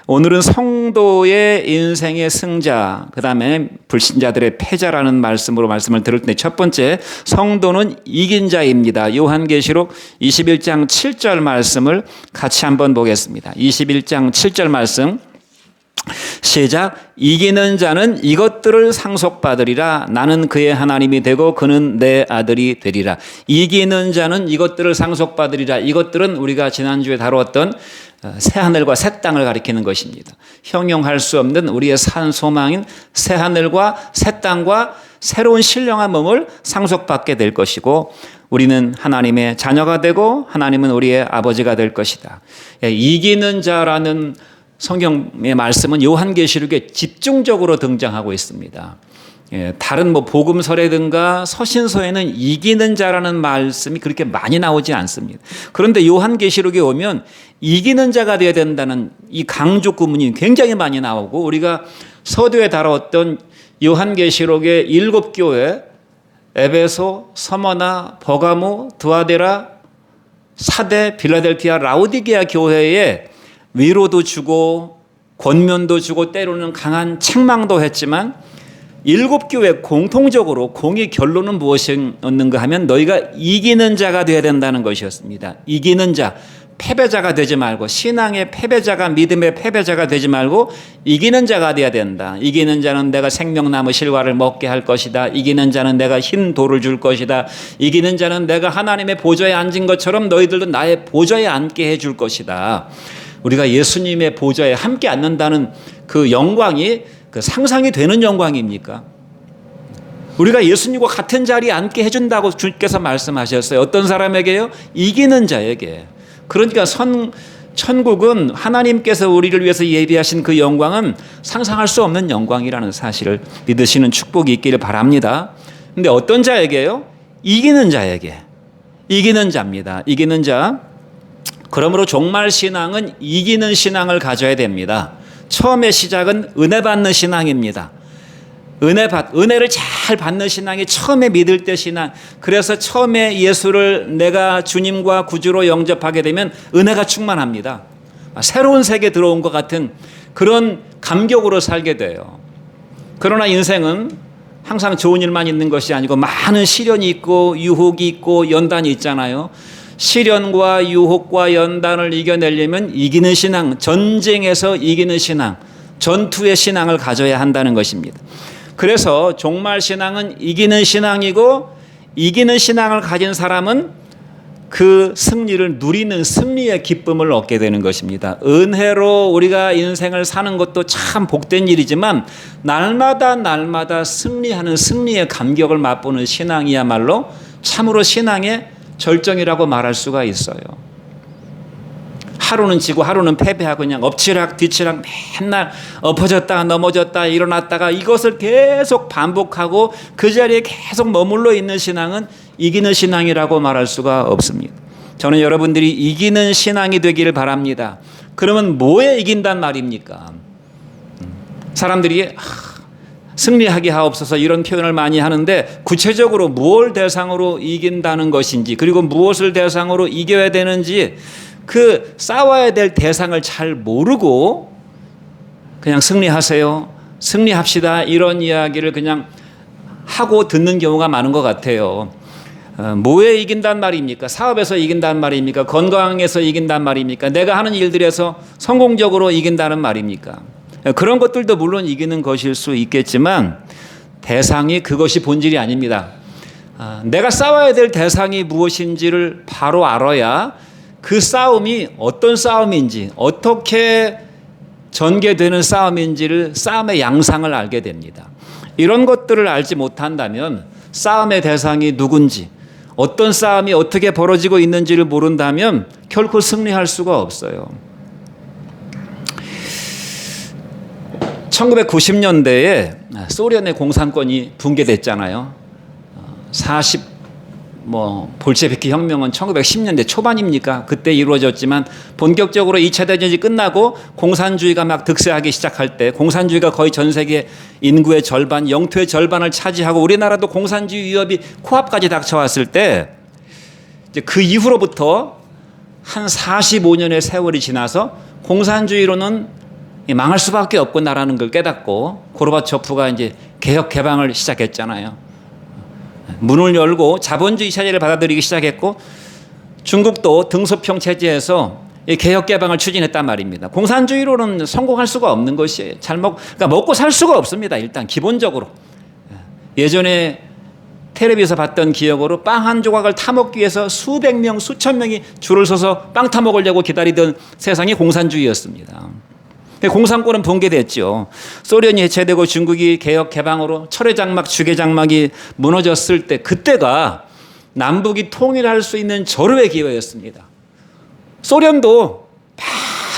오늘은 성도의 인생의 승자, 그 다음에 불신자들의 패자라는 말씀을 들을 때 첫 번째, 성도는 이긴 자입니다. 요한계시록 21장 7절 말씀을 같이 한번 보겠습니다. 21장 7절 말씀 시작. 이기는 자는 이것들을 상속받으리라. 나는 그의 하나님이 되고 그는 내 아들이 되리라. 이기는 자는 이것들을 상속받으리라. 이것들은 우리가 지난주에 다루었던 새하늘과 새 땅을 가리키는 것입니다. 형용할 수 없는 우리의 산 소망인 새하늘과 새 땅과 새로운 신령한 몸을 상속받게 될 것이고, 우리는 하나님의 자녀가 되고 하나님은 우리의 아버지가 될 것이다. 이기는 자라는 성경의 말씀은 요한계시록에 집중적으로 등장하고 있습니다. 다른 복음서라든가 서신서에는 이기는 자라는 말씀이 그렇게 많이 나오지 않습니다. 그런데 요한계시록에 오면 이기는 자가 되어야 된다는 이 강조 구문이 굉장히 많이 나오고, 우리가 서두에 다뤘던 요한계시록의 7교회 에베소, 서머나, 버가모, 두아데라, 사데, 빌라델피아, 라오디게아 교회에 위로도 주고 권면도 주고 때로는 강한 책망도 했지만, 7교회 공통적으로 공의 결론은 무엇이었는가 하면 너희가 이기는 자가 되어야 된다는 것이었습니다. 이기는 자, 패배자가 되지 말고, 신앙의 패배자가 믿음의 패배자가 되지 말고 이기는 자가 되어야 된다. 이기는 자는 내가 생명나무 실과를 먹게 할 것이다. 이기는 자는 내가 흰 돌을 줄 것이다. 이기는 자는 내가 하나님의 보좌에 앉은 것처럼 너희들도 나의 보좌에 앉게 해줄 것이다. 우리가 예수님의 보좌에 함께 앉는다는 그 영광이 그 상상이 되는 영광입니까? 우리가 예수님과 같은 자리에 앉게 해준다고 주께서 말씀하셨어요. 어떤 사람에게요? 이기는 자에게. 그러니까 천국은 하나님께서 우리를 위해서 예비하신 그 영광은 상상할 수 없는 영광이라는 사실을 믿으시는 축복이 있기를 바랍니다. 그런데 어떤 자에게요? 이기는 자에게. 이기는 자입니다. 이기는 자. 그러므로 종말 신앙은 이기는 신앙을 가져야 됩니다. 처음의 시작은 은혜 받는 신앙입니다. 은혜를 잘 받는 신앙이 처음에 믿을 때 신앙. 그래서 처음에 예수를 내가 주님과 구주로 영접하게 되면 은혜가 충만합니다. 새로운 세계에 들어온 것 같은 그런 감격으로 살게 돼요. 그러나 인생은 항상 좋은 일만 있는 것이 아니고 많은 시련이 있고 유혹이 있고 연단이 있잖아요. 시련과 유혹과 연단을 이겨내려면 이기는 신앙, 전쟁에서 이기는 신앙, 전투의 신앙을 가져야 한다는 것입니다. 그래서 종말 신앙은 이기는 신앙이고, 이기는 신앙을 가진 사람은 그 승리를 누리는 승리의 기쁨을 얻게 되는 것입니다. 은혜로 우리가 인생을 사는 것도 참 복된 일이지만, 날마다 승리하는 승리의 감격을 맛보는 신앙이야말로 참으로 신앙의 절정이라고 말할 수가 있어요. 하루는 지고 하루는 패배하고 그냥 엎치락 뒤치락 맨날 엎어졌다가 넘어졌다가 일어났다가 이것을 계속 반복하고 그 자리에 계속 머물러 있는 신앙은 이기는 신앙이라고 말할 수가 없습니다. 저는 여러분들이 이기는 신앙이 되기를 바랍니다. 그러면 뭐에 이긴단 말입니까? 사람들이 승리하게 하옵소서 이런 표현을 많이 하는데, 구체적으로 무엇을 대상으로 이긴다는 것인지, 그리고 무엇을 대상으로 이겨야 되는지 그 싸워야 될 대상을 잘 모르고 그냥 승리하세요, 승리합시다 이런 이야기를 그냥 하고 듣는 경우가 많은 것 같아요. 뭐에 이긴단 말입니까? 사업에서 이긴단 말입니까? 건강에서 이긴단 말입니까? 내가 하는 일들에서 성공적으로 이긴다는 말입니까? 그런 것들도 물론 이기는 것일 수 있겠지만 대상이 그것이 본질이 아닙니다. 내가 싸워야 될 대상이 무엇인지를 바로 알아야 그 싸움이 어떤 싸움인지, 어떻게 전개되는 싸움인지를, 싸움의 양상을 알게 됩니다. 이런 것들을 알지 못한다면, 싸움의 대상이 누군지, 어떤 싸움이 어떻게 벌어지고 있는지를 모른다면 결코 승리할 수가 없어요. 1990년대에 소련의 공산권이 붕괴됐잖아요. 볼셰비키 혁명은 1910년대 초반입니까? 그때 이루어졌지만 본격적으로 2차 대전이 끝나고 공산주의가 막 득세하기 시작할 때, 공산주의가 거의 전 세계 인구의 절반, 영토의 절반을 차지하고 우리나라도 공산주의 위협이 코앞까지 닥쳐왔을 때, 이제 그 이후로부터 한 45년의 세월이 지나서 공산주의로는 망할 수밖에 없구나라는 걸 깨닫고 고르바초프가 이제 개혁 개방을 시작했잖아요. 문을 열고 자본주의 체제를 받아들이기 시작했고 중국도 등소평 체제에서 개혁 개방을 추진했단 말입니다. 공산주의로는 성공할 수가 없는 것이에요. 그러니까 먹고 살 수가 없습니다. 일단 기본적으로. 예전에 텔레비에서 봤던 기억으로 빵 한 조각을 타먹기 위해서 수백 명, 수천 명이 줄을 서서 빵 타먹으려고 기다리던 세상이 공산주의였습니다. 공산권은 붕괴됐죠. 소련이 해체되고 중국이 개혁 개방으로 철회장막, 주계장막이 무너졌을 때 그때가 남북이 통일할 수 있는 절호의 기회였습니다. 소련도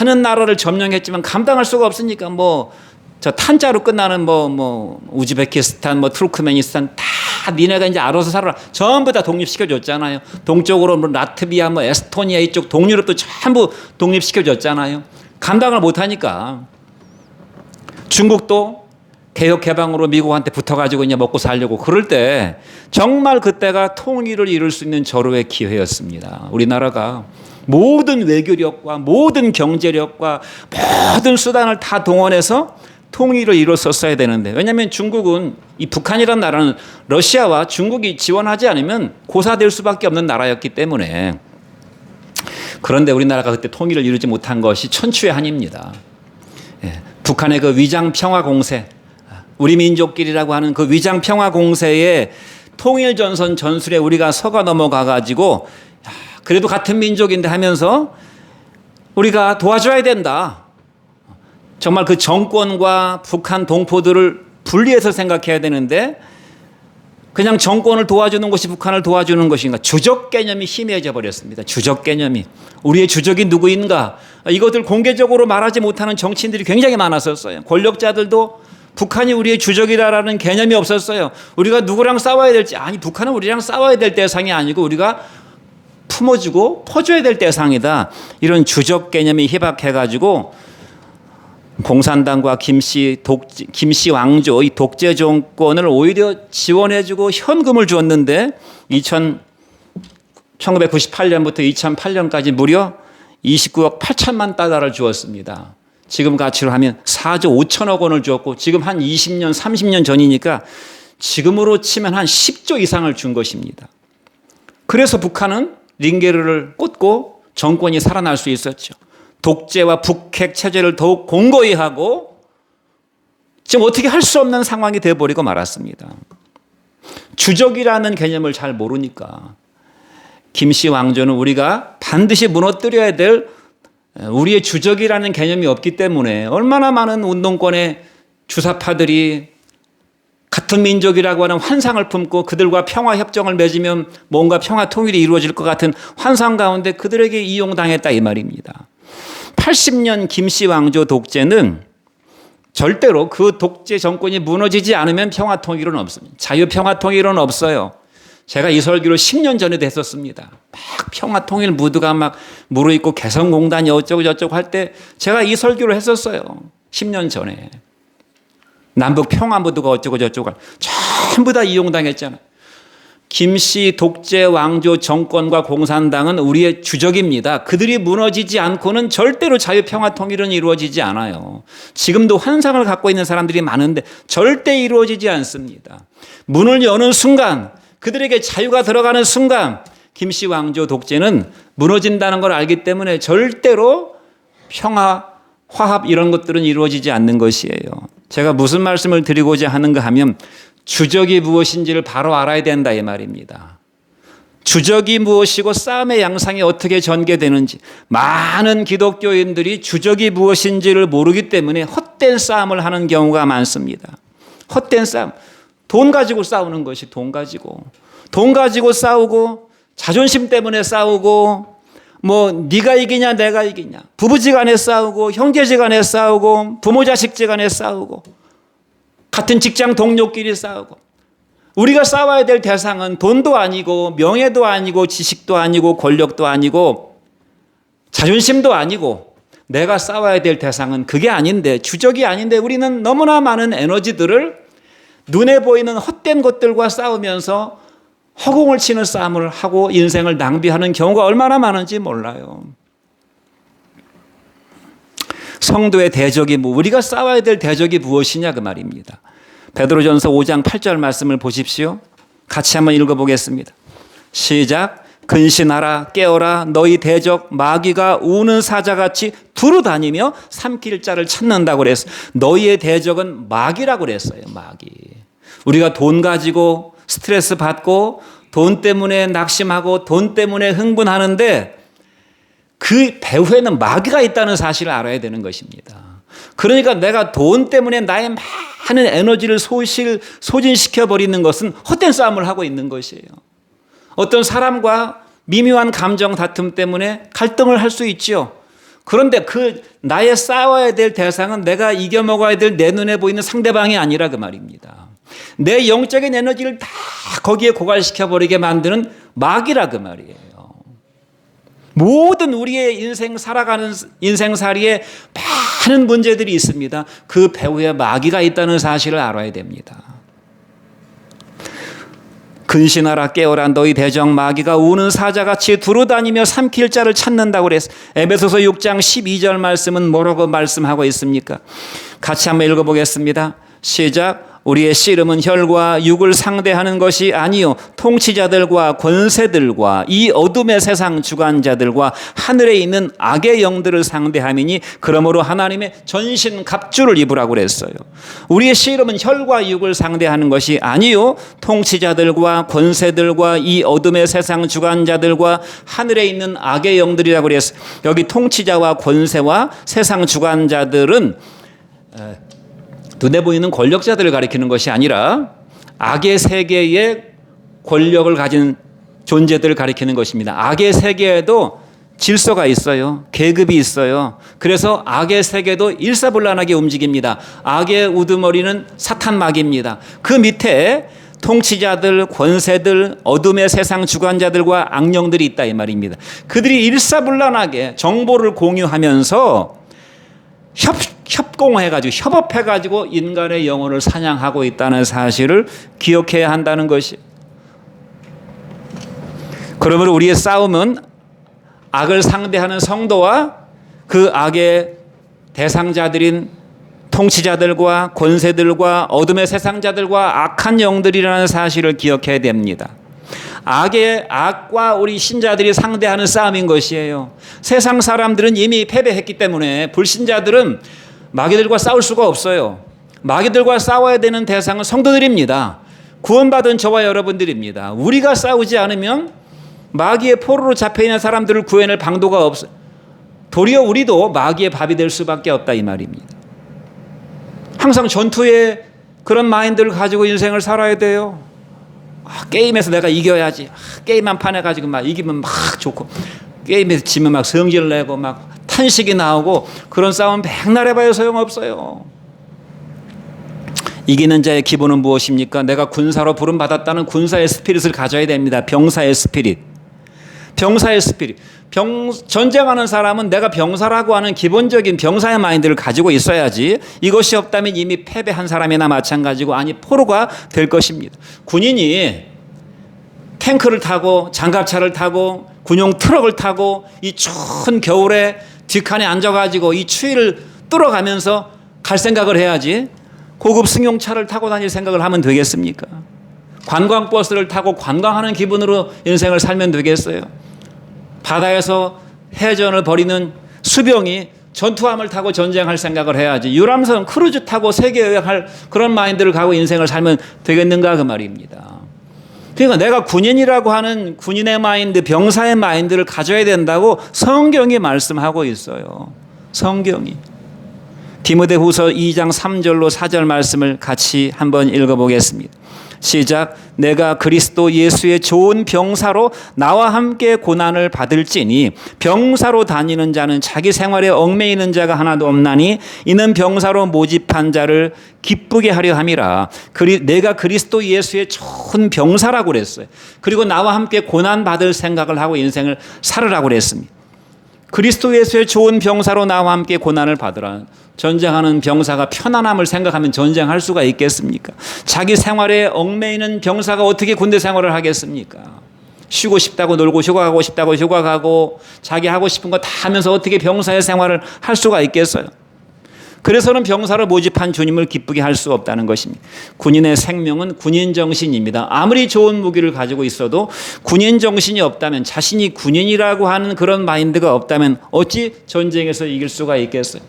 많은 나라를 점령했지만 감당할 수가 없으니까 저 탄자로 끝나는 우즈베키스탄, 투르크메니스탄 다 니네가 이제 알아서 살아라. 전부 다 독립시켜 줬잖아요. 동쪽으로 라트비아, 에스토니아 이쪽 동유럽도 전부 독립시켜 줬잖아요. 감당을 못 하니까 중국도 개혁 개방으로 미국한테 붙어가지고 이제 먹고 살려고 그럴 때 정말 그때가 통일을 이룰 수 있는 절호의 기회였습니다. 우리나라가 모든 외교력과 모든 경제력과 모든 수단을 다 동원해서 통일을 이뤘었어야 되는데 왜냐하면 중국은 이 북한이라는 나라는 러시아와 중국이 지원하지 않으면 고사될 수밖에 없는 나라였기 때문에 그런데 우리나라가 그때 통일을 이루지 못한 것이 천추의 한입니다. 북한의 그 위장 평화 공세, 우리 민족끼리라고 하는 그 위장 평화 공세의 통일 전선 전술에 우리가 속아 넘어가 가지고 그래도 같은 민족인데 하면서 우리가 도와줘야 된다. 정말 그 정권과 북한 동포들을 분리해서 생각해야 되는데 그냥 정권을 도와주는 것이 북한을 도와주는 것인가. 주적 개념이 희미해져 버렸습니다. 주적 개념이. 우리의 주적이 누구인가. 이것들 공개적으로 말하지 못하는 정치인들이 굉장히 많았었어요. 권력자들도 북한이 우리의 주적이다라는 개념이 없었어요. 우리가 누구랑 싸워야 될지. 아니 북한은 우리랑 싸워야 될 대상이 아니고 우리가 품어주고 퍼줘야 될 대상이다. 이런 주적 개념이 희박해가지고 공산당과 김씨 왕조 이 독재 정권을 오히려 지원해주고 현금을 주었는데 1998년부터 2008년까지 무려 29억 8천만 달러를 주었습니다. 지금 가치로 하면 4조 5천억 원을 주었고 지금 한 20년 30년 전이니까 지금으로 치면 한 10조 이상을 준 것입니다. 그래서 북한은 링게르를 꽂고 정권이 살아날 수 있었죠. 독재와 북핵 체제를 더욱 공고히 하고 지금 어떻게 할 수 없는 상황이 되어버리고 말았습니다. 주적이라는 개념을 잘 모르니까 김씨 왕조는 우리가 반드시 무너뜨려야 될 우리의 주적이라는 개념이 없기 때문에 얼마나 많은 운동권의 주사파들이 같은 민족이라고 하는 환상을 품고 그들과 평화협정을 맺으면 뭔가 평화 통일이 이루어질 것 같은 환상 가운데 그들에게 이용당했다 이 말입니다. 80년 김씨 왕조 독재는 절대로 그 독재 정권이 무너지지 않으면 평화 통일은 없습니다. 자유 평화 통일은 없어요. 제가 이 설교를 10년 전에도 했었습니다. 막 평화 통일 무드가 막 무르익고 개성공단이 어쩌고 저쩌고 할 때 제가 이 설교를 했었어요. 10년 전에. 남북 평화 무드가 어쩌고 저쩌고 전부 다 이용당했잖아요. 김씨 독재 왕조 정권과 공산당은 우리의 주적입니다. 그들이 무너지지 않고는 절대로 자유평화 통일은 이루어지지 않아요. 지금도 환상을 갖고 있는 사람들이 많은데 절대 이루어지지 않습니다. 문을 여는 순간 그들에게 자유가 들어가는 순간 김씨 왕조 독재는 무너진다는 걸 알기 때문에 절대로 평화, 화합 이런 것들은 이루어지지 않는 것이에요. 제가 무슨 말씀을 드리고자 하는가 하면 주적이 무엇인지를 바로 알아야 된다 이 말입니다. 주적이 무엇이고 싸움의 양상이 어떻게 전개되는지 많은 기독교인들이 주적이 무엇인지를 모르기 때문에 헛된 싸움을 하는 경우가 많습니다. 헛된 싸움. 돈 가지고 싸우는 것이 돈 가지고 싸우고 자존심 때문에 싸우고 네가 이기냐 내가 이기냐 부부지간에 싸우고 형제지간에 싸우고 부모 자식지간에 싸우고 같은 직장 동료끼리 싸우고 우리가 싸워야 될 대상은 돈도 아니고 명예도 아니고 지식도 아니고 권력도 아니고 자존심도 아니고 내가 싸워야 될 대상은 그게 아닌데 주적이 아닌데 우리는 너무나 많은 에너지들을 눈에 보이는 헛된 것들과 싸우면서 허공을 치는 싸움을 하고 인생을 낭비하는 경우가 얼마나 많은지 몰라요. 성도의 대적이 우리가 싸워야 될 대적이 무엇이냐 그 말입니다. 베드로전서 5장 8절 말씀을 보십시오. 같이 한번 읽어보겠습니다. 시작. 근신하라 깨어라 너희 대적 마귀가 우는 사자같이 두루 다니며 삼킬 자를 찾는다고 그랬어요. 너희의 대적은 마귀라고 그랬어요. 마귀. 우리가 돈 가지고 스트레스 받고 돈 때문에 낙심하고 돈 때문에 흥분하는데 그 배후에는 마귀가 있다는 사실을 알아야 되는 것입니다. 그러니까 내가 돈 때문에 나의 많은 에너지를 소진시켜 버리는 것은 헛된 싸움을 하고 있는 것이에요. 어떤 사람과 미묘한 감정 다툼 때문에 갈등을 할 수 있죠. 그런데 그 나의 싸워야 될 대상은 내가 이겨먹어야 될 내 눈에 보이는 상대방이 아니라 그 말입니다. 내 영적인 에너지를 다 거기에 고갈시켜 버리게 만드는 마귀라 그 말이에요. 모든 우리의 인생 살아가는 인생살이에 많은 문제들이 있습니다. 그 배후에 마귀가 있다는 사실을 알아야 됩니다. 근신하라 깨어라 너희 대적 마귀가 우는 사자같이 두루다니며 삼킬 자를 찾는다고 그랬어. 에베소서 6장 12절 말씀은 뭐라고 말씀하고 있습니까? 같이 한번 읽어보겠습니다. 시작. 우리의 씨름은 혈과 육을 상대하는 것이 아니요 통치자들과 권세들과 이 어둠의 세상 주관자들과 하늘에 있는 악의 영들을 상대함이니 그러므로 하나님의 전신 갑주를 입으라고 그랬어요. 우리의 씨름은 혈과 육을 상대하는 것이 아니요 통치자들과 권세들과 이 어둠의 세상 주관자들과 하늘에 있는 악의 영들이라고 그랬어요. 여기 통치자와 권세와 세상 주관자들은 눈에 보이는 권력자들을 가리키는 것이 아니라 악의 세계의 권력을 가진 존재들을 가리키는 것입니다. 악의 세계에도 질서가 있어요. 계급이 있어요. 그래서 악의 세계도 일사불란하게 움직입니다. 악의 우두머리는 사탄 마귀입니다. 그 밑에 통치자들, 권세들, 어둠의 세상 주관자들과 악령들이 있다 이 말입니다. 그들이 일사불란하게 정보를 공유하면서 협공해가지고 협업해가지고 인간의 영혼을 사냥하고 있다는 사실을 기억해야 한다는 것이. 그러므로 우리의 싸움은 악을 상대하는 성도와 그 악의 대상자들인 통치자들과 권세들과 어둠의 세상자들과 악한 영들이라는 사실을 기억해야 됩니다. 악과 우리 신자들이 상대하는 싸움인 것이에요. 세상 사람들은 이미 패배했기 때문에 불신자들은 마귀들과 싸울 수가 없어요. 마귀들과 싸워야 되는 대상은 성도들입니다. 구원받은 저와 여러분들입니다. 우리가 싸우지 않으면 마귀의 포로로 잡혀있는 사람들을 구해낼 방도가 없어요. 도리어 우리도 마귀의 밥이 될 수밖에 없다 이 말입니다. 항상 전투의 그런 마인드를 가지고 인생을 살아야 돼요. 게임에서 내가 이겨야지. 게임 한 판 해가지고 막 이기면 막 좋고 게임에서 지면 막 성질 내고 막 탄식이 나오고 그런 싸움 백날 해봐야 소용없어요. 이기는 자의 기본은 무엇입니까? 내가 군사로 부름받았다는 군사의 스피릿을 가져야 됩니다. 병사의 스피릿. 병사의 스피릿. 전쟁하는 사람은 내가 병사라고 하는 기본적인 병사의 마인드를 가지고 있어야지 이것이 없다면 이미 패배한 사람이나 마찬가지고 아니 포로가 될 것입니다. 군인이 탱크를 타고 장갑차를 타고 군용 트럭을 타고 이 추운 겨울에 뒷칸에 앉아가지고 이 추위를 뚫어가면서 갈 생각을 해야지 고급 승용차를 타고 다닐 생각을 하면 되겠습니까? 관광버스를 타고 관광하는 기분으로 인생을 살면 되겠어요? 바다에서 해전을 벌이는 수병이 전투함을 타고 전쟁할 생각을 해야지 유람선 크루즈 타고 세계 여행할 그런 마인드를 가고 인생을 살면 되겠는가 그 말입니다. 그러니까 내가 군인이라고 하는 군인의 마인드, 병사의 마인드를 가져야 된다고 성경이 말씀하고 있어요. 성경이. 디모데후서 2장 3절로 4절 말씀을 같이 한번 읽어보겠습니다. 시작. 내가 그리스도 예수의 좋은 병사로 나와 함께 고난을 받을지니 병사로 다니는 자는 자기 생활에 얽매이는 자가 하나도 없나니 이는 병사로 모집한 자를 기쁘게 하려 함이라. 내가 그리스도 예수의 좋은 병사라고 그랬어요. 그리고 나와 함께 고난 받을 생각을 하고 인생을 살으라고 그랬습니다. 그리스도 예수의 좋은 병사로 나와 함께 고난을 받으라. 전쟁하는 병사가 편안함을 생각하면 전쟁할 수가 있겠습니까? 자기 생활에 얽매이는 병사가 어떻게 군대 생활을 하겠습니까? 쉬고 싶다고 놀고 휴가 가고 싶다고 휴가 가고 자기 하고 싶은 거 다 하면서 어떻게 병사의 생활을 할 수가 있겠어요? 그래서는 병사를 모집한 주님을 기쁘게 할 수 없다는 것입니다. 군인의 생명은 군인 정신입니다. 아무리 좋은 무기를 가지고 있어도 군인 정신이 없다면, 자신이 군인이라고 하는 그런 마인드가 없다면 어찌 전쟁에서 이길 수가 있겠어요?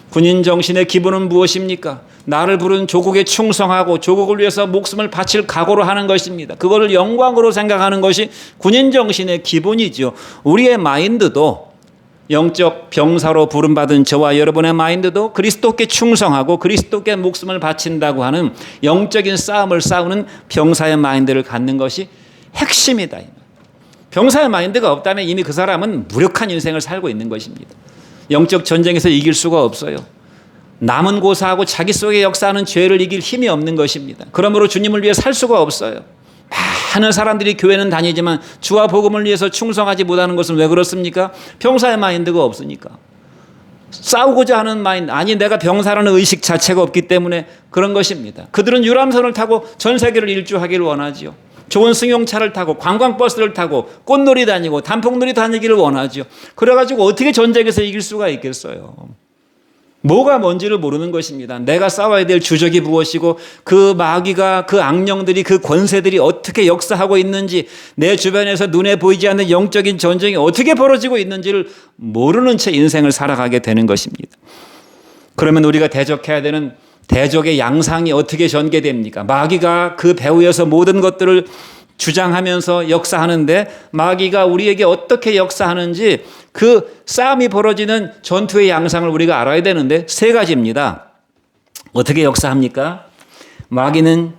군인 정신의 기본은 무엇입니까? 나를 부른 조국에 충성하고 조국을 위해서 목숨을 바칠 각오로 하는 것입니다. 그거를 영광으로 생각하는 것이 군인 정신의 기본이죠. 우리의 마인드도, 영적 병사로 부름받은 저와 여러분의 마인드도 그리스도께 충성하고 그리스도께 목숨을 바친다고 하는 영적인 싸움을 싸우는 병사의 마인드를 갖는 것이 핵심이다. 병사의 마인드가 없다면 이미 그 사람은 무력한 인생을 살고 있는 것입니다. 영적 전쟁에서 이길 수가 없어요. 남은 고사하고 자기 속에 역사하는 죄를 이길 힘이 없는 것입니다. 그러므로 주님을 위해 살 수가 없어요. 많은 사람들이 교회는 다니지만 주와 복음을 위해서 충성하지 못하는 것은 왜 그렇습니까? 병사의 마인드가 없으니까. 싸우고자 하는 마인드, 아니 내가 병사라는 의식 자체가 없기 때문에 그런 것입니다. 그들은 유람선을 타고 전 세계를 일주하기를 원하지요. 좋은 승용차를 타고 관광버스를 타고 꽃놀이 다니고 단풍놀이 다니기를 원하죠. 그래가지고 어떻게 전쟁에서 이길 수가 있겠어요? 뭐가 뭔지를 모르는 것입니다. 내가 싸워야 될 주적이 무엇이고 그 마귀가, 그 악령들이, 그 권세들이 어떻게 역사하고 있는지, 내 주변에서 눈에 보이지 않는 영적인 전쟁이 어떻게 벌어지고 있는지를 모르는 채 인생을 살아가게 되는 것입니다. 그러면 우리가 대적해야 되는 대적의 양상이 어떻게 전개됩니까? 마귀가 그 배후에서 모든 것들을 주장하면서 역사하는데, 마귀가 우리에게 어떻게 역사하는지 그 싸움이 벌어지는 전투의 양상을 우리가 알아야 되는데, 세 가지입니다. 어떻게 역사합니까? 마귀는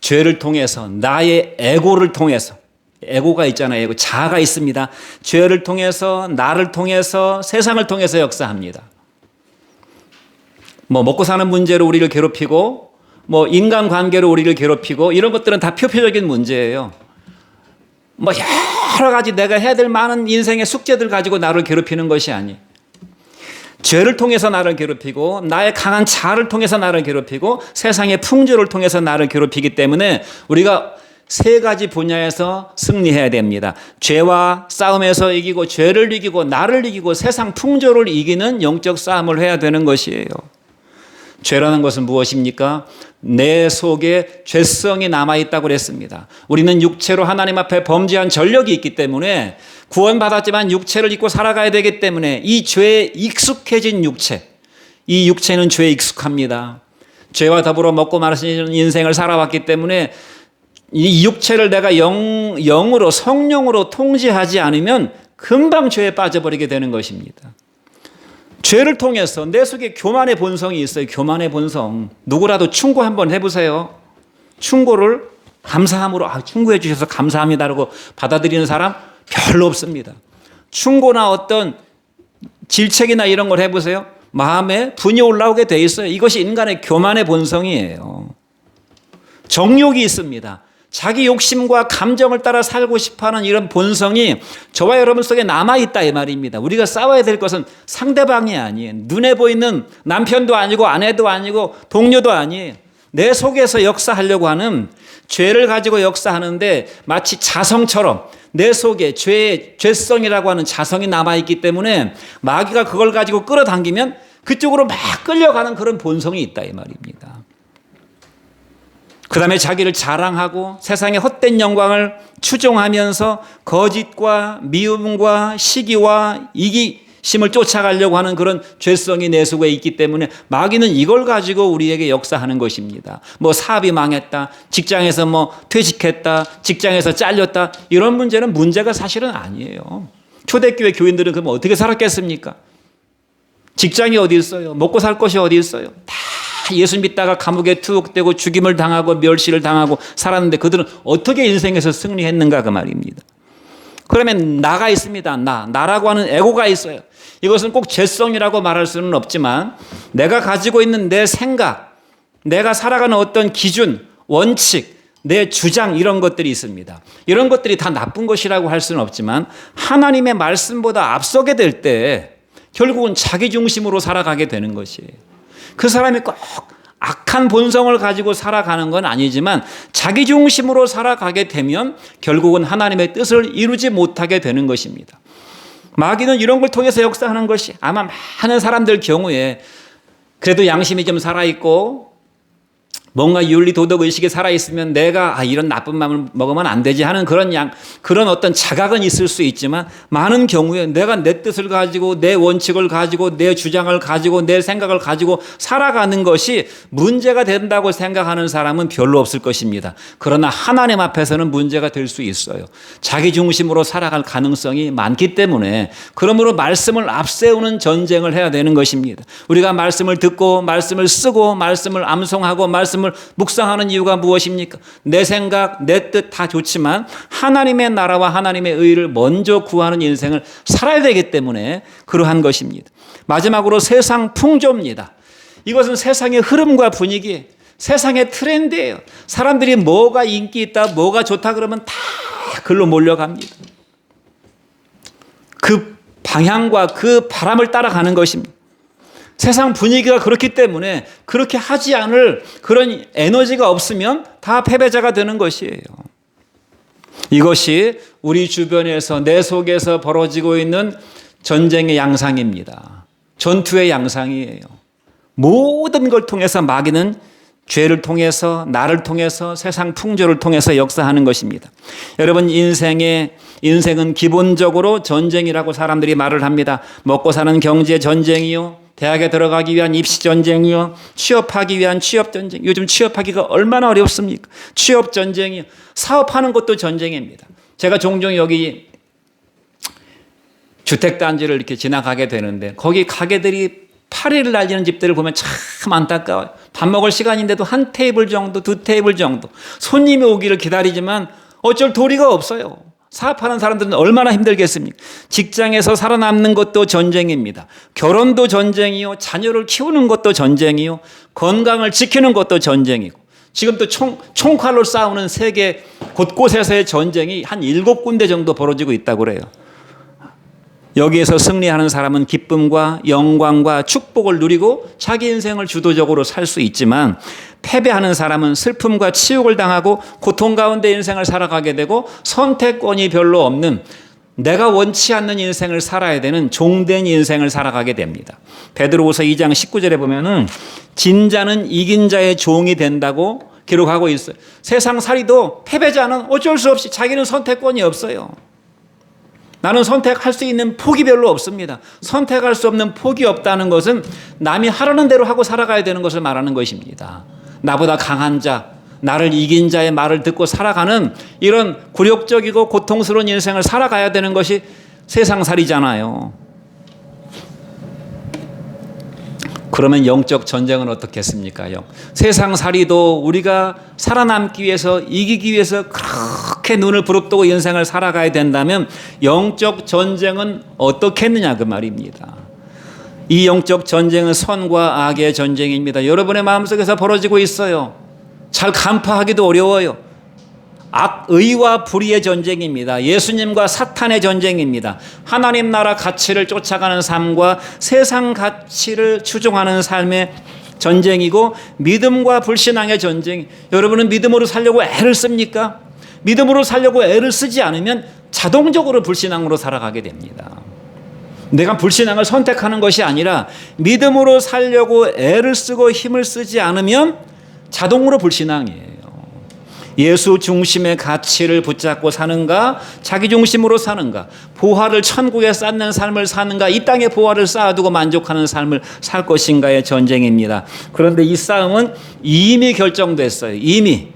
죄를 통해서, 나의 에고를 통해서, 에고가 있잖아요. 에고, 자아가 있습니다. 죄를 통해서, 나를 통해서, 세상을 통해서 역사합니다. 먹고 사는 문제로 우리를 괴롭히고, 인간관계로 우리를 괴롭히고, 이런 것들은 다 표피적인 문제예요. 여러 가지 내가 해야 될 많은 인생의 숙제들 가지고 나를 괴롭히는 것이 아니에요. 죄를 통해서 나를 괴롭히고, 나의 강한 자아를 통해서 나를 괴롭히고, 세상의 풍조를 통해서 나를 괴롭히기 때문에 우리가 세 가지 분야에서 승리해야 됩니다. 죄와 싸움에서 이기고, 죄를 이기고, 나를 이기고, 세상 풍조를 이기는 영적 싸움을 해야 되는 것이에요. 죄라는 것은 무엇입니까? 내 속에 죄성이 남아있다고 그랬습니다. 우리는 육체로 하나님 앞에 범죄한 전력이 있기 때문에, 구원받았지만 육체를 입고 살아가야 되기 때문에 이 죄에 익숙해진 육체, 이 육체는 죄에 익숙합니다. 죄와 더불어 먹고 마시는 인생을 살아왔기 때문에 이 육체를 내가 영으로, 성령으로 통제하지 않으면 금방 죄에 빠져버리게 되는 것입니다. 죄를 통해서 내 속에 교만의 본성이 있어요. 교만의 본성. 누구라도 충고 한번 해보세요. 충고를 감사함으로, 충고해 주셔서 감사합니다라고 받아들이는 사람 별로 없습니다. 충고나 어떤 질책이나 이런 걸 해보세요. 마음에 분이 올라오게 돼 있어요. 이것이 인간의 교만의 본성이에요. 정욕이 있습니다. 자기 욕심과 감정을 따라 살고 싶어하는 이런 본성이 저와 여러분 속에 남아있다 이 말입니다. 우리가 싸워야 될 것은 상대방이 아니에요. 눈에 보이는 남편도 아니고 아내도 아니고 동료도 아니에요. 내 속에서 역사하려고 하는, 죄를 가지고 역사하는데 마치 자성처럼 내 속에 죄성이라고 하는 자성이 남아있기 때문에 마귀가 그걸 가지고 끌어당기면 그쪽으로 막 끌려가는 그런 본성이 있다 이 말입니다. 그 다음에 자기를 자랑하고 세상의 헛된 영광을 추종하면서 거짓과 미움과 시기와 이기심을 쫓아가려고 하는 그런 죄성이 내 속에 있기 때문에 마귀는 이걸 가지고 우리에게 역사하는 것입니다. 사업이 망했다, 직장에서 퇴직했다, 직장에서 잘렸다, 이런 문제는 문제가 사실은 아니에요. 초대교회 교인들은 그럼 어떻게 살았겠습니까? 직장이 어디 있어요? 먹고 살 것이 어디 있어요? 다 예수 믿다가 감옥에 투옥되고 죽임을 당하고 멸시를 당하고 살았는데 그들은 어떻게 인생에서 승리했는가 그 말입니다. 그러면 나가 있습니다. 나라고 하는 에고가 있어요. 이것은 꼭 죄성이라고 말할 수는 없지만 내가 가지고 있는 내 생각, 내가 살아가는 어떤 기준, 원칙, 내 주장, 이런 것들이 있습니다. 이런 것들이 다 나쁜 것이라고 할 수는 없지만 하나님의 말씀보다 앞서게 될 때 결국은 자기 중심으로 살아가게 되는 것이에요. 그 사람이 꼭 악한 본성을 가지고 살아가는 건 아니지만 자기 중심으로 살아가게 되면 결국은 하나님의 뜻을 이루지 못하게 되는 것입니다. 마귀는 이런 걸 통해서 역사하는 것이, 아마 많은 사람들 경우에 그래도 양심이 좀 살아있고 뭔가 윤리 도덕 의식이 살아있으면 내가 이런 나쁜 마음을 먹으면 안 되지 하는 그런 어떤 자각은 있을 수 있지만, 많은 경우에 내가 내 뜻을 가지고 내 원칙을 가지고 내 주장을 가지고 내 생각을 가지고 살아가는 것이 문제가 된다고 생각하는 사람은 별로 없을 것입니다. 그러나 하나님 앞에서는 문제가 될 수 있어요. 자기 중심으로 살아갈 가능성이 많기 때문에, 그러므로 말씀을 앞세우는 전쟁을 해야 되는 것입니다. 우리가 말씀을 듣고 말씀을 쓰고 말씀을 암송하고 말씀을 묵상하는 이유가 무엇입니까? 내 생각, 내 뜻 다 좋지만 하나님의 나라와 하나님의 의를 먼저 구하는 인생을 살아야 되기 때문에 그러한 것입니다. 마지막으로 세상 풍조입니다. 이것은 세상의 흐름과 분위기, 세상의 트렌드예요. 사람들이 뭐가 인기 있다, 뭐가 좋다 그러면 다 글로 몰려갑니다. 그 방향과 그 바람을 따라가는 것입니다. 세상 분위기가 그렇기 때문에 그렇게 하지 않을 그런 에너지가 없으면 다 패배자가 되는 것이에요. 이것이 우리 주변에서 내 속에서 벌어지고 있는 전쟁의 양상입니다. 전투의 양상이에요. 모든 걸 통해서 마귀는 죄를 통해서, 나를 통해서, 세상 풍조를 통해서 역사하는 것입니다. 여러분, 인생은 기본적으로 전쟁이라고 사람들이 말을 합니다. 먹고 사는 경제 전쟁이요, 대학에 들어가기 위한 입시 전쟁이요, 취업하기 위한 취업 전쟁. 요즘 취업하기가 얼마나 어렵습니까? 취업 전쟁이요, 사업하는 것도 전쟁입니다. 제가 종종 여기 주택단지를 이렇게 지나가게 되는데, 거기 가게들이 파리를 날리는 집들을 보면 참 안타까워요. 밥 먹을 시간인데도 한 테이블 정도, 두 테이블 정도 손님이 오기를 기다리지만 어쩔 도리가 없어요. 사업하는 사람들은 얼마나 힘들겠습니까? 직장에서 살아남는 것도 전쟁입니다. 결혼도 전쟁이요, 자녀를 키우는 것도 전쟁이요, 건강을 지키는 것도 전쟁이고, 지금 또 총칼로 싸우는 세계 곳곳에서의 전쟁이 한 7군데 정도 벌어지고 있다고 그래요. 여기에서 승리하는 사람은 기쁨과 영광과 축복을 누리고 자기 인생을 주도적으로 살 수 있지만, 패배하는 사람은 슬픔과 치욕을 당하고 고통 가운데 인생을 살아가게 되고 선택권이 별로 없는, 내가 원치 않는 인생을 살아야 되는 종된 인생을 살아가게 됩니다. 베드로후서 2장 19절에 보면은 진자는 이긴 자의 종이 된다고 기록하고 있어요. 세상 살이도 패배자는 어쩔 수 없이 자기는 선택권이 없어요. 나는 선택할 수 있는 폭이 별로 없습니다. 선택할 수 없는 폭이 없다는 것은 남이 하라는 대로 하고 살아가야 되는 것을 말하는 것입니다. 나보다 강한 자, 나를 이긴 자의 말을 듣고 살아가는 이런 굴욕적이고 고통스러운 인생을 살아가야 되는 것이 세상살이잖아요. 그러면 영적 전쟁은 어떻겠습니까? 세상살이도 우리가 살아남기 위해서, 이기기 위해서 그렇게 눈을 부릅뜨고 인생을 살아가야 된다면 영적 전쟁은 어떻겠느냐 그 말입니다. 이 영적 전쟁은 선과 악의 전쟁입니다. 여러분의 마음속에서 벌어지고 있어요. 잘 간파하기도 어려워요. 악의와 불의의 전쟁입니다. 예수님과 사탄의 전쟁입니다. 하나님 나라 가치를 쫓아가는 삶과 세상 가치를 추종하는 삶의 전쟁이고, 믿음과 불신앙의 전쟁. 여러분은 믿음으로 살려고 애를 씁니까? 믿음으로 살려고 애를 쓰지 않으면 자동적으로 불신앙으로 살아가게 됩니다. 내가 불신앙을 선택하는 것이 아니라 믿음으로 살려고 애를 쓰고 힘을 쓰지 않으면 자동으로 불신앙이에요. 예수 중심의 가치를 붙잡고 사는가, 자기 중심으로 사는가, 보화를 천국에 쌓는 삶을 사는가, 이 땅에 보화를 쌓아두고 만족하는 삶을 살 것인가의 전쟁입니다. 그런데 이 싸움은 이미 결정됐어요. 이미.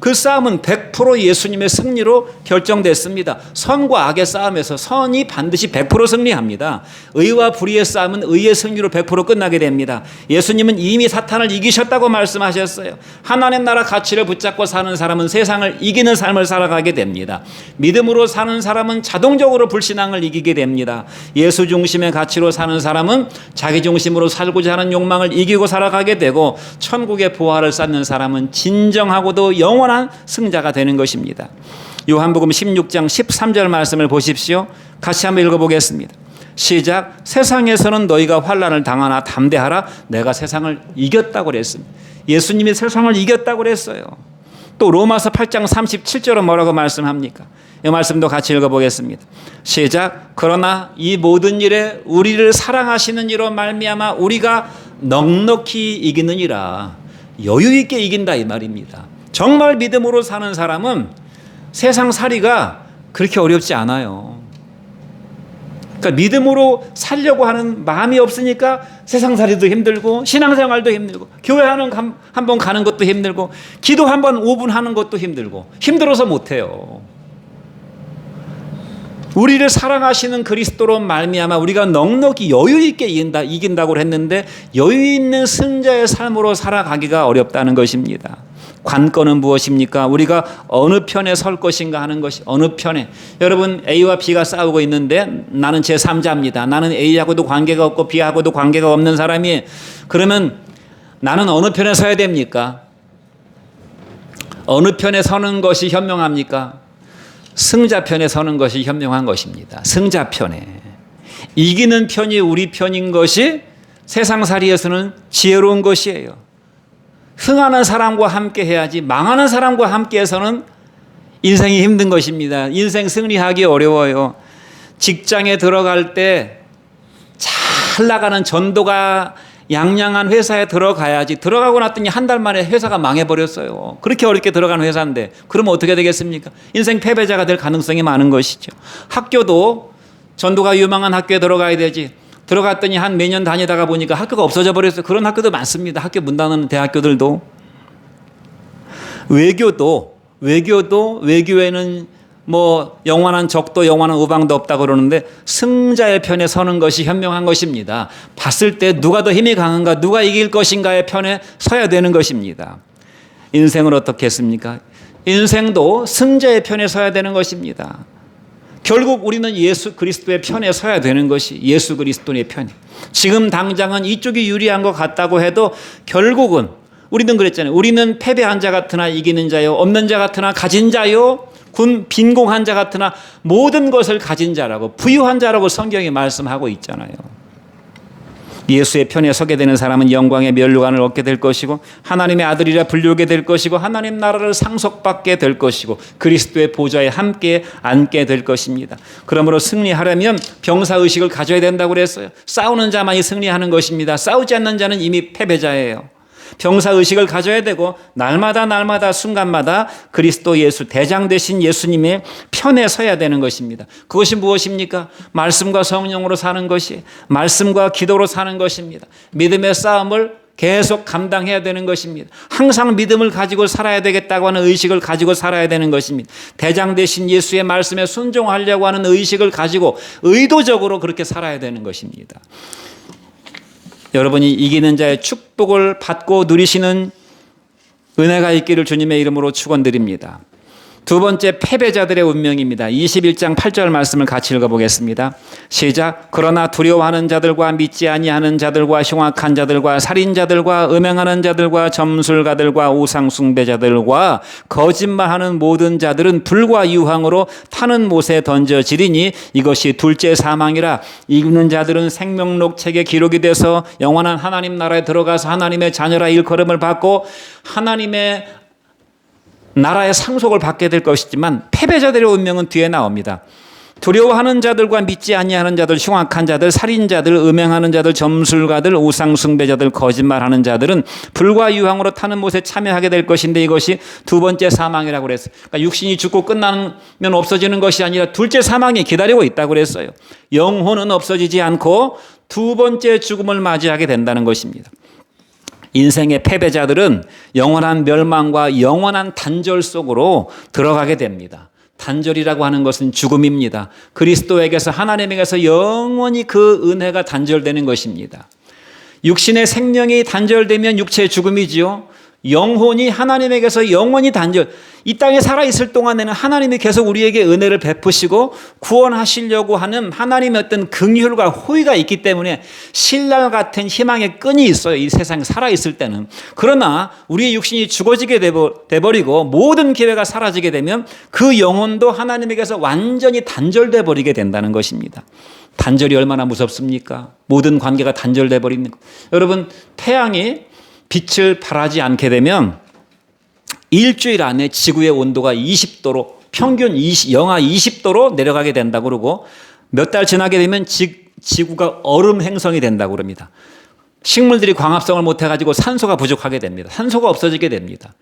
그 싸움은 100% 예수님의 승리로 결정됐습니다. 선과 악의 싸움에서 선이 반드시 100% 승리합니다. 의와 불의의 싸움은 의의 승리로 100% 끝나게 됩니다. 예수님은 이미 사탄을 이기셨다고 말씀하셨어요. 하나님 나라 가치를 붙잡고 사는 사람은 세상을 이기는 삶을 살아가게 됩니다. 믿음으로 사는 사람은 자동적으로 불신앙을 이기게 됩니다. 예수 중심의 가치로 사는 사람은 자기 중심으로 살고자 하는 욕망을 이기고 살아가게 되고, 천국의 보화를 쌓는 사람은 진정하고도 영원한 승자가 되는 것입니다. 요한복음 16장 13절 말씀을 보십시오. 같이 한번 읽어보겠습니다. 시작. 세상에서는 너희가 환난을 당하나 담대하라. 내가 세상을 이겼다고 그랬습니다. 예수님이 세상을 이겼다고 그랬어요. 또 로마서 8장 37절은 뭐라고 말씀합니까? 이 말씀도 같이 읽어보겠습니다. 시작. 그러나 이 모든 일에 우리를 사랑하시는 이로 말미암아 우리가 넉넉히 이기느니라. 여유 있게 이긴다 이 말입니다. 정말 믿음으로 사는 사람은 세상 살이가 그렇게 어렵지 않아요. 그러니까 믿음으로 살려고 하는 마음이 없으니까 세상살이도 힘들고 신앙생활도 힘들고 교회 한 번 가는 것도 힘들고 기도 한 번 5분 하는 것도 힘들고 힘들어서 못해요. 우리를 사랑하시는 그리스도로 말미암아 우리가 넉넉히 여유 있게 이긴다고 했는데 여유 있는 승자의 삶으로 살아가기가 어렵다는 것입니다. 관건은 무엇입니까? 우리가 어느 편에 설 것인가 하는 것이 어느 편에. 여러분 A와 B가 싸우고 있는데 나는 제3자입니다. 나는 A하고도 관계가 없고 B하고도 관계가 없는 사람이 그러면 나는 어느 편에 서야 됩니까? 어느 편에 서는 것이 현명합니까? 승자 편에 서는 것이 현명한 것입니다. 승자 편에. 이기는 편이 우리 편인 것이 세상살이에서는 지혜로운 것이에요. 흥하는 사람과 함께 해야지 망하는 사람과 함께 해서는 인생이 힘든 것입니다. 인생 승리하기 어려워요. 직장에 들어갈 때 잘 나가는 전도가 양양한 회사에 들어가야지 들어가고 났더니 한 달 만에 회사가 망해버렸어요. 그렇게 어렵게 들어간 회사인데 그러면 어떻게 되겠습니까? 인생 패배자가 될 가능성이 많은 것이죠. 학교도 전도가 유망한 학교에 들어가야 되지 들어갔더니 한 몇 년 다니다가 보니까 학교가 없어져 버렸어요. 그런 학교도 많습니다. 학교 문 닫는 대학교들도. 외교에는 뭐 영원한 적도 영원한 우방도 없다고 그러는데 승자의 편에 서는 것이 현명한 것입니다. 봤을 때 누가 더 힘이 강한가 누가 이길 것인가의 편에 서야 되는 것입니다. 인생은 어떻게 했습니까? 인생도 승자의 편에 서야 되는 것입니다. 결국 우리는 예수 그리스도의 편에 서야 되는 것이 예수 그리스도의 편이. 지금 당장은 이쪽이 유리한 것 같다고 해도 결국은 우리는 그랬잖아요. 우리는 패배한 자 같으나 이기는 자요 없는 자 같으나 가진 자요 빈공한 자 같으나 모든 것을 가진 자라고 부유한 자라고 성경이 말씀하고 있잖아요. 예수의 편에 서게 되는 사람은 영광의 면류관을 얻게 될 것이고 하나님의 아들이라 불리우게 될 것이고 하나님 나라를 상속받게 될 것이고 그리스도의 보좌에 함께 앉게 될 것입니다. 그러므로 승리하려면 병사의식을 가져야 된다고 그랬어요. 싸우는 자만이 승리하는 것입니다. 싸우지 않는 자는 이미 패배자예요. 병사의식을 가져야 되고 날마다 순간마다 그리스도 예수 대장 되신 예수님의 편에 서야 되는 것입니다. 그것이 무엇입니까? 말씀과 성령으로 사는 것이 말씀과 기도로 사는 것입니다. 믿음의 싸움을 계속 감당해야 되는 것입니다. 항상 믿음을 가지고 살아야 되겠다고 하는 의식을 가지고 살아야 되는 것입니다. 대장 되신 예수의 말씀에 순종하려고 하는 의식을 가지고 의도적으로 그렇게 살아야 되는 것입니다. 여러분이 이기는 자의 축복을 받고 누리시는 은혜가 있기를 주님의 이름으로 축원드립니다. 두 번째 패배자들의 운명입니다. 21장 8절 말씀을 같이 읽어보겠습니다. 시작. 그러나 두려워하는 자들과 믿지 아니하는 자들과 흉악한 자들과 살인자들과 음행하는 자들과 점술가들과 우상숭배자들과 거짓말하는 모든 자들은 불과 유황으로 타는 못에 던져지리니 이것이 둘째 사망이라. 이기는 자들은 생명록 책에 기록이 돼서 영원한 하나님 나라에 들어가서 하나님의 자녀라 일컬음을 받고 하나님의 나라의 상속을 받게 될 것이지만 패배자들의 운명은 뒤에 나옵니다. 두려워하는 자들과 믿지 아니하는 자들, 흉악한 자들, 살인자들, 음행하는 자들, 점술가들, 우상숭배자들, 거짓말하는 자들은 불과 유황으로 타는 못에 참여하게 될 것인데 이것이 두 번째 사망이라고 그랬어요. 그러니까 육신이 죽고 끝나면 없어지는 것이 아니라 둘째 사망이 기다리고 있다고 그랬어요. 영혼은 없어지지 않고 두 번째 죽음을 맞이하게 된다는 것입니다. 인생의 패배자들은 영원한 멸망과 영원한 단절 속으로 들어가게 됩니다. 단절이라고 하는 것은 죽음입니다. 그리스도에게서 하나님에게서 영원히 그 은혜가 단절되는 것입니다. 육신의 생명이 단절되면 육체의 죽음이지요. 영혼이 하나님에게서 영원히 단절. 이 땅에 살아있을 동안에는 하나님이 계속 우리에게 은혜를 베푸시고 구원하시려고 하는 하나님의 어떤 긍휼과 호의가 있기 때문에 신랄 같은 희망의 끈이 있어요. 이 세상에 살아있을 때는. 그러나 우리의 육신이 죽어지게 돼버리고 모든 기회가 사라지게 되면 그 영혼도 하나님에게서 완전히 단절돼 버리게 된다는 것입니다. 단절이 얼마나 무섭습니까? 모든 관계가 단절돼 버리는 것. 여러분 태양이 빛을 발하지 않게 되면 일주일 안에 지구의 온도가 20도로 평균 영하 20도로 내려가게 된다고. 그러고 몇 달 지나게 되면 지구가 얼음 행성이 된다고 그럽니다. 식물들이 광합성을 못해가지고 산소가 부족하게 됩니다. 산소가 없어지게 됩니다.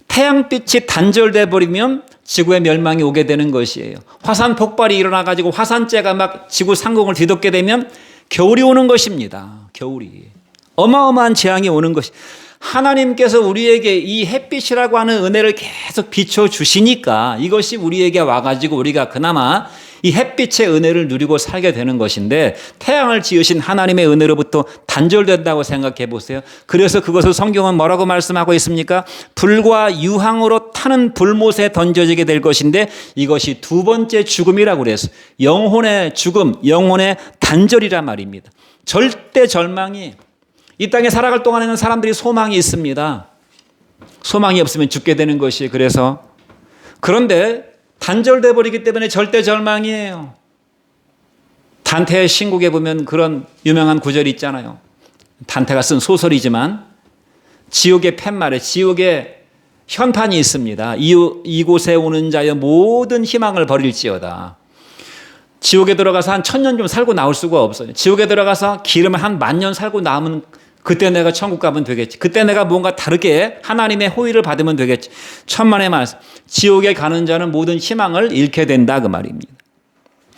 태양빛이 단절돼 버리면 지구의 멸망이 오게 되는 것이에요. 화산 폭발이 일어나가지고 화산재가 막 지구 상공을 뒤덮게 되면 겨울이 오는 것입니다. 겨울이. 어마어마한 재앙이 오는 것이. 하나님께서 우리에게 이 햇빛이라고 하는 은혜를 계속 비춰주시니까 이것이 우리에게 와가지고 우리가 그나마 이 햇빛의 은혜를 누리고 살게 되는 것인데, 태양을 지으신 하나님의 은혜로부터 단절된다고 생각해 보세요. 그래서 그것을 성경은 뭐라고 말씀하고 있습니까? 불과 유황으로 타는 불못에 던져지게 될 것인데, 이것이 두 번째 죽음이라고 그랬어요. 영혼의 죽음, 영혼의 단절이란 말입니다. 절대 절망이, 이 땅에 살아갈 동안에는 사람들이 소망이 있습니다. 소망이 없으면 죽게 되는 것이. 그런데 단절돼 버리기 때문에 절대 절망이에요. 단테의 신곡에 보면 그런 유명한 구절이 있잖아요. 단테가 쓴 소설이지만 지옥의 팻말에, 지옥의 현판이 있습니다. 이곳에 오는 자여 모든 희망을 버릴지어다. 지옥에 들어가서 한 1000년 좀 살고 나올 수가 없어요. 지옥에 들어가서 기름을 한 10,000년 살고 나오면 그때 내가 천국 가면 되겠지. 그때 내가 뭔가 다르게 하나님의 호의를 받으면 되겠지. 천만의 말씀. 지옥에 가는 자는 모든 희망을 잃게 된다, 그 말입니다.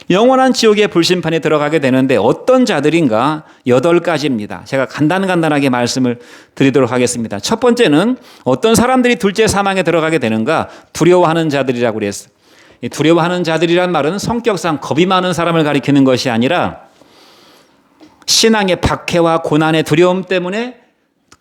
영원한 지옥의 불심판에 들어가게 되는데 어떤 자들인가? 8가지입니다. 제가 간단하게 말씀을 드리도록 하겠습니다. 첫 번째는 어떤 사람들이 둘째 사망에 들어가게 되는가? 두려워하는 자들이라고 그랬어요. 이 두려워하는 자들이란 말은 성격상 겁이 많은 사람을 가리키는 것이 아니라 신앙의 박해와 고난의 두려움 때문에,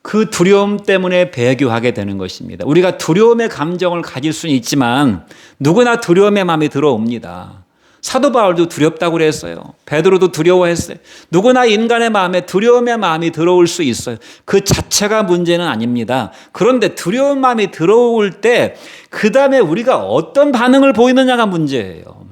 그 두려움 때문에 배교하게 되는 것입니다. 우리가 두려움의 감정을 가질 수는 있지만 누구나 두려움의 마음이 들어옵니다. 사도 바울도 두렵다고 그랬어요. 베드로도 두려워했어요. 누구나 인간의 마음에 두려움의 마음이 들어올 수 있어요. 그 자체가 문제는 아닙니다. 그런데 두려운 마음이 들어올 때 그 다음에 우리가 어떤 반응을 보이느냐가 문제예요.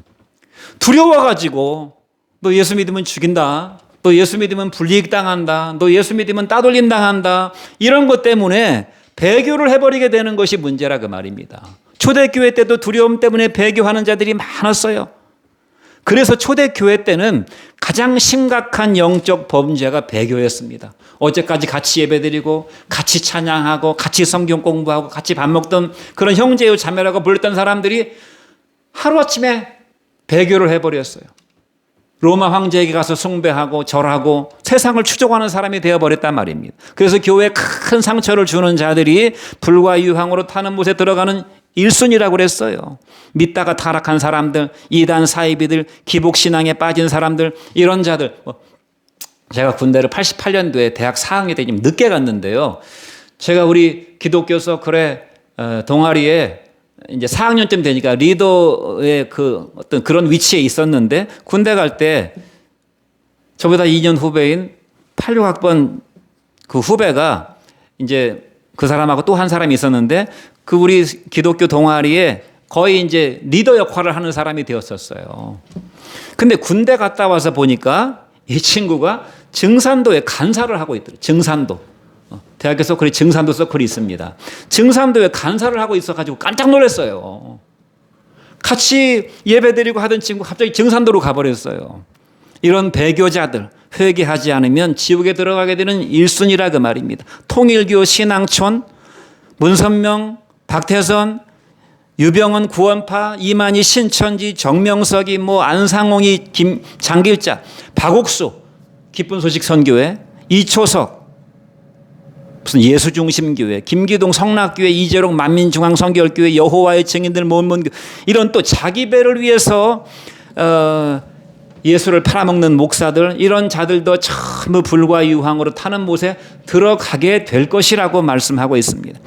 두려워가지고 너 예수 믿으면 죽인다, 너 예수 믿으면 불이익 당한다, 너 예수 믿으면 따돌림 당한다, 이런 것 때문에 배교를 해버리게 되는 것이 문제라, 그 말입니다. 초대교회 때도 두려움 때문에 배교하는 자들이 많았어요. 그래서 초대교회 때는 가장 심각한 영적 범죄가 배교였습니다. 어제까지 같이 예배드리고 같이 찬양하고 같이 성경 공부하고 같이 밥 먹던 그런 형제요 자매라고 불렸던 사람들이 하루아침에 배교를 해버렸어요. 로마 황제에게 가서 숭배하고 절하고 세상을 추종하는 사람이 되어버렸단 말입니다. 그래서 교회에 큰 상처를 주는 자들이 불과 유황으로 타는 못에 들어가는 1순위라고 그랬어요. 믿다가 타락한 사람들, 이단 사이비들, 기복신앙에 빠진 사람들, 이런 자들. 제가 군대를 88년도에 대학 4학년 때 좀 늦게 갔는데요. 제가 우리 기독교서 동아리에 이제 4학년쯤 되니까 리더의 그 어떤 그런 위치에 있었는데, 군대 갈 때 저보다 2년 후배인 86학번 그 후배가 이제 그 사람하고 또 한 사람이 있었는데, 그 우리 기독교 동아리에 거의 이제 리더 역할을 하는 사람이 되었었어요. 근데 군대 갔다 와서 보니까 이 친구가 증산도에 간사를 하고 있더라고요. 증산도. 대학에서 그래 증산도 서클이 있습니다. 증산도에 간사를 하고 있어가지고 깜짝 놀랐어요. 같이 예배드리고 하던 친구 갑자기 증산도로 가버렸어요. 이런 배교자들 회개하지 않으면 지옥에 들어가게 되는 1순위라, 그 말입니다. 통일교, 신앙촌, 문선명, 박태선, 유병헌, 구원파, 이만희, 신천지, 정명석이, 안상홍이, 장길자, 박옥수, 기쁜 소식 선교회, 이초석, 무슨 예수중심교회, 김기동 성락교회, 이재록 만민중앙성결교회, 여호와의 증인들 모은문교, 이런 또 자기 배를 위해서 예수를 팔아먹는 목사들, 이런 자들도 전부 불과 유황으로 타는 못에 들어가게 될 것이라고 말씀하고 있습니다.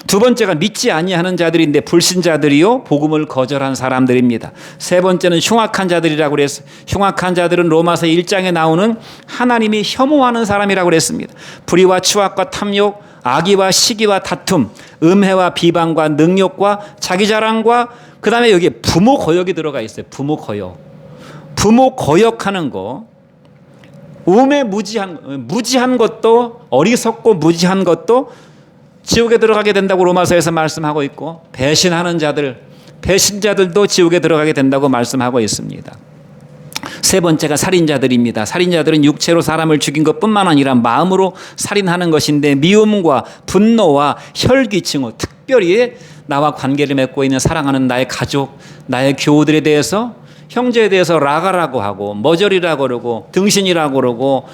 두 번째가 믿지 아니하는 자들인데, 불신자들이요 복음을 거절한 사람들입니다. 세 번째는 흉악한 자들이라고 그랬어요. 흉악한 자들은 로마서 1장에 나오는 하나님이 혐오하는 사람이라고 그랬습니다. 불의와 추악과 탐욕, 악의와 시기와 다툼, 음해와 비방과 능욕과 자기자랑과, 그 다음에 여기에 부모 거역이 들어가 있어요. 부모 거역. 부모 거역하는 거, 무지한 것도, 어리석고 무지한 것도 지옥에 들어가게 된다고 로마서에서 말씀하고 있고, 배신하는 자들, 배신자들도 지옥에 들어가게 된다고 말씀하고 있습니다. 세 번째가 살인자들입니다. 살인자들은 육체로 사람을 죽인 것뿐만 아니라 마음으로 살인하는 것인데 미움과 분노와 혈기증으로 특별히 나와 관계를 맺고 있는 사랑하는 나의 가족, 나의 교우들에 대해서 형제에 대해서 라가라고 하고 머저리라고 그러고 등신이라고 그러고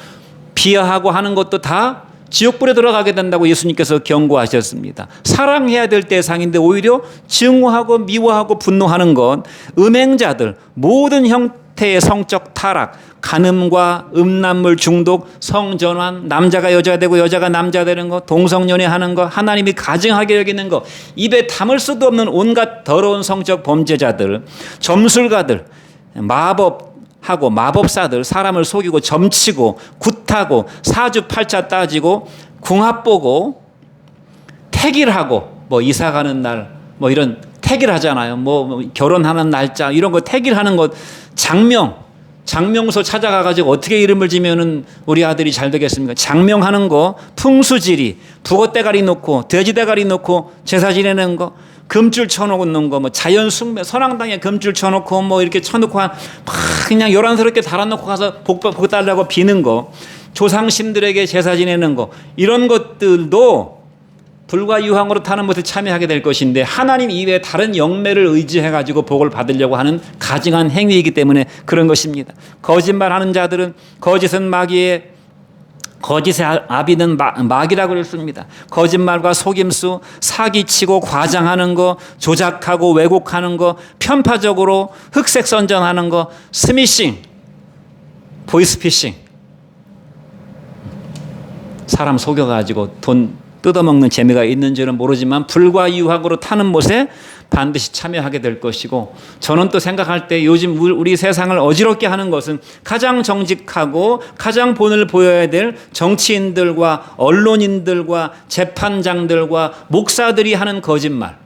비하하고 하는 것도 다 지옥불에 들어가게 된다고 예수님께서 경고하셨습니다. 사랑해야 될 대상인데 오히려 증오하고 미워하고 분노하는 것, 음행자들, 모든 형태의 성적 타락, 간음과 음란물 중독, 성전환, 남자가 여자 되고 여자가 남자 되는 것, 동성연애 하는 것, 하나님이 가증하게 여기는 것, 입에 담을 수도 없는 온갖 더러운 성적 범죄자들, 점술가들, 마법하고 마법사들, 사람을 속이고 점치고 굿하고 사주팔자 따지고 궁합 보고 택일하고 뭐 이사 가는 날 뭐 이런 택일하잖아요. 뭐 결혼하는 날짜 이런 거 택일하는 것, 장명소 찾아가 가지고 어떻게 이름을 지면은 우리 아들이 잘 되겠습니까? 장명하는 거, 풍수지리, 북어대가리 놓고 돼지대가리 놓고 제사 지내는 거, 금줄 쳐놓는 거, 뭐 자연숭배, 선앙당에 금줄 쳐놓고 뭐 이렇게 쳐놓고 막 그냥 요란스럽게 달아놓고 가서 복 달라고 비는 거, 조상신들에게 제사 지내는 거, 이런 것들도 불과 유황으로 타는 못에 참여하게 될 것인데 하나님 이외에 다른 영매를 의지해가지고 복을 받으려고 하는 가증한 행위이기 때문에 그런 것입니다. 거짓말하는 자들은 거짓은 마귀의 거짓의 아비는 마귀라고 그랬습니다. 거짓말과 속임수, 사기치고 과장하는 거, 조작하고 왜곡하는 거, 편파적으로 흑색 선전하는 거, 스미싱, 보이스피싱, 사람 속여가지고 돈 뜯어먹는 재미가 있는 줄은 모르지만 불과 유황으로 타는 못에 반드시 참여하게 될 것이고, 저는 또 생각할 때 요즘 우리 세상을 어지럽게 하는 것은 가장 정직하고 가장 본을 보여야 될 정치인들과 언론인들과 재판장들과 목사들이 하는 거짓말,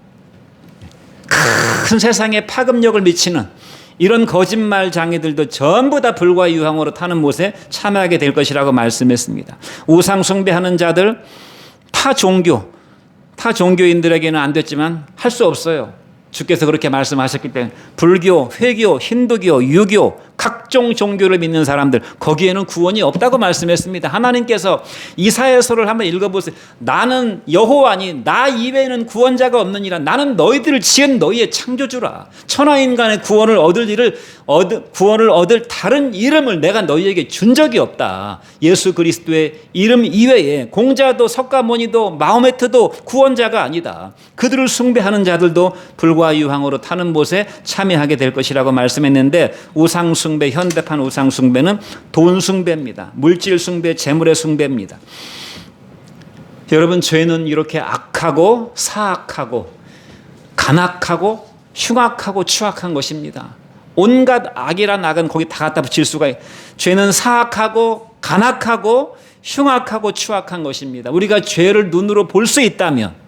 큰 세상에 파급력을 미치는 이런 거짓말 장애들도 전부 다 불과 유황으로 타는 못에 참여하게 될 것이라고 말씀했습니다. 우상 숭배하는 자들, 타 종교인들에게는 안 됐지만 할 수 없어요. 주께서 그렇게 말씀하셨기 때문에 불교, 회교, 힌두교, 유교 각종 종교를 믿는 사람들 거기에는 구원이 없다고 말씀했습니다. 하나님께서 이사야서를 한번 읽어보세요. 나는 여호와니 나 이외에는 구원자가 없느니라. 나는 너희들을 지은 너희의 창조주라. 천하인간의 구원을 얻을 다른 이름을 내가 너희에게 준 적이 없다. 예수 그리스도의 이름 이외에 공자도 석가모니도 마호메트도 구원자가 아니다. 그들을 숭배하는 자들도 불과 유황으로 타는 못에 참여하게 될 것이라고 말씀했는데, 우상 숭배, 현대판 우상 숭배는 돈 숭배입니다. 물질 숭배, 재물의 숭배입니다. 여러분, 죄는 이렇게 악하고 사악하고 간악하고 흉악하고 추악한 것입니다. 온갖 악이란 악은 거기 다 갖다 붙일 수가 있어요. 죄는 사악하고 간악하고 흉악하고 추악한 것입니다. 우리가 죄를 눈으로 볼 수 있다면,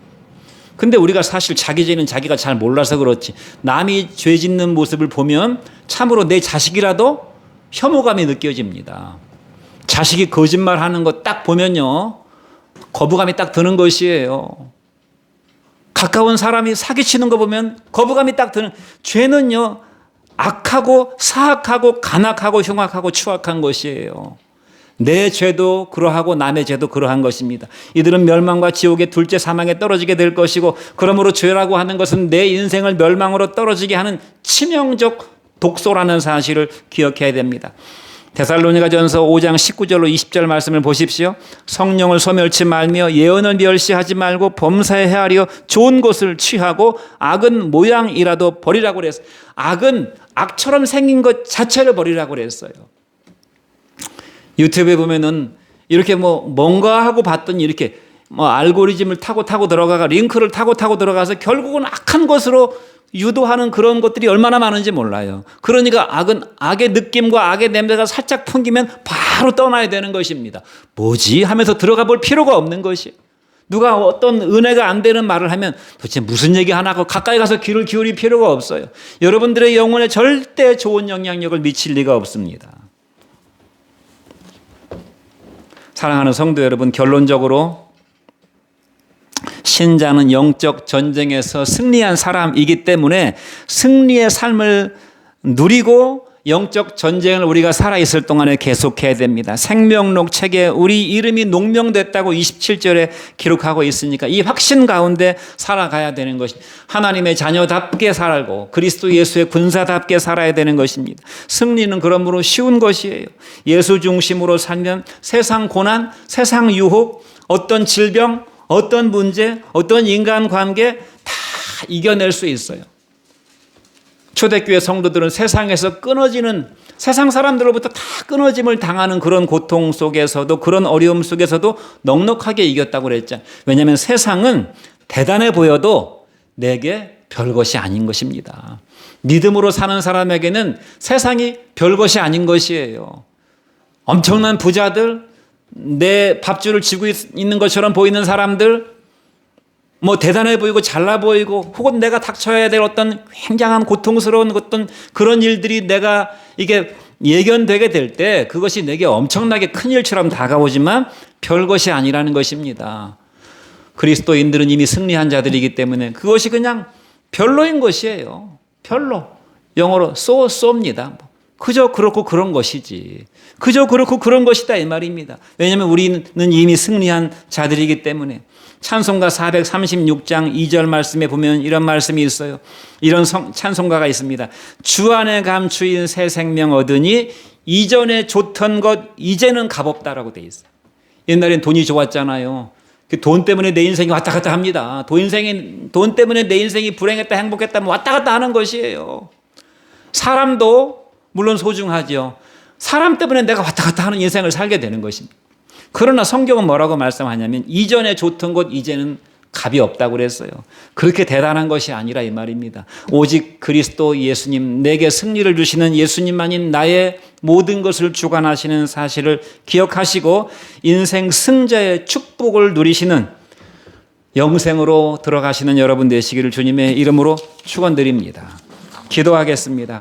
근데 우리가 사실 자기 죄는 자기가 잘 몰라서 그렇지, 남이 죄 짓는 모습을 보면 참으로 내 자식이라도 혐오감이 느껴집니다. 자식이 거짓말하는 거 딱 보면요, 거부감이 딱 드는 것이에요. 가까운 사람이 사기치는 거 보면 거부감이 딱 드는, 죄는요 악하고 사악하고 간악하고 흉악하고 추악한 것이에요. 내 죄도 그러하고 남의 죄도 그러한 것입니다. 이들은 멸망과 지옥의 둘째 사망에 떨어지게 될 것이고, 그러므로 죄라고 하는 것은 내 인생을 멸망으로 떨어지게 하는 치명적 독소라는 사실을 기억해야 됩니다. 데살로니가전서 5장 19절로 20절 말씀을 보십시오. 성령을 소멸치 말며 예언을 멸시하지 말고 범사에 헤아려 좋은 것을 취하고 악은 모양이라도 버리라고 그랬어요. 악은 악처럼 생긴 것 자체를 버리라고 그랬어요. 유튜브에 보면은 이렇게 뭔가 하고 봤더니 이렇게 알고리즘을 타고 들어가가 링크를 타고 들어가서 결국은 악한 것으로 유도하는 그런 것들이 얼마나 많은지 몰라요. 그러니까 악은 악의 느낌과 악의 냄새가 살짝 풍기면 바로 떠나야 되는 것입니다. 뭐지? 하면서 들어가 볼 필요가 없는 것이. 누가 어떤 은혜가 안 되는 말을 하면 도대체 무슨 얘기 하나 하고 가까이 가서 귀를 기울일 필요가 없어요. 여러분들의 영혼에 절대 좋은 영향력을 미칠 리가 없습니다. 사랑하는 성도 여러분, 결론적으로 신자는 영적 전쟁에서 승리한 사람이기 때문에 승리의 삶을 누리고 영적 전쟁을 우리가 살아있을 동안에 계속해야 됩니다. 생명록 책에 우리 이름이 농명됐다고 27절에 기록하고 있으니까 이 확신 가운데 살아가야 되는 것이 하나님의 자녀답게 살고 그리스도 예수의 군사답게 살아야 되는 것입니다. 승리는 그러므로 쉬운 것이에요. 예수 중심으로 살면 세상 고난, 세상 유혹, 어떤 질병, 어떤 문제, 어떤 인간관계 다 이겨낼 수 있어요. 초대교회 성도들은 세상에서 끊어지는 세상 사람들로부터 다 끊어짐을 당하는 그런 고통 속에서도 그런 어려움 속에서도 넉넉하게 이겼다고 그랬죠. 왜냐하면 세상은 대단해 보여도 내게 별것이 아닌 것입니다. 믿음으로 사는 사람에게는 세상이 별것이 아닌 것이에요. 엄청난 부자들, 내 밥줄을 쥐고 있는 것처럼 보이는 사람들, 뭐 대단해 보이고 잘나 보이고 혹은 내가 닥쳐야 될 어떤 굉장한 고통스러운 어떤 그런 일들이 내가 이게 예견되게 될 때 그것이 내게 엄청나게 큰 일처럼 다가오지만 별것이 아니라는 것입니다. 그리스도인들은 이미 승리한 자들이기 때문에 그것이 그냥 별로인 것이에요. 별로. 영어로 쏘입니다. 그저 그렇고 그런 것이지. 그저 그렇고 그런 것이다 이 말입니다. 왜냐하면 우리는 이미 승리한 자들이기 때문에. 찬송가 436장 2절 말씀에 보면 이런 말씀이 있어요. 이런 찬송가가 있습니다. 주 안에 감추인 새 생명 얻으니 이전에 좋던 것 이제는 값없다라고 돼 있어요. 옛날엔 돈이 좋았잖아요. 돈 때문에 내 인생이 왔다 갔다 합니다. 돈 때문에 내 인생이 불행했다 행복했다 왔다 갔다 하는 것이에요. 사람도 물론 소중하죠. 사람 때문에 내가 왔다 갔다 하는 인생을 살게 되는 것입니다. 그러나 성경은 뭐라고 말씀하냐면 이전에 좋던 것 이제는 값이 없다고 그랬어요. 그렇게 대단한 것이 아니라 이 말입니다. 오직 그리스도 예수님, 내게 승리를 주시는 예수님만인 나의 모든 것을 주관하시는 사실을 기억하시고 인생 승자의 축복을 누리시는 영생으로 들어가시는 여러분 되시기를 주님의 이름으로 축원드립니다. 기도하겠습니다.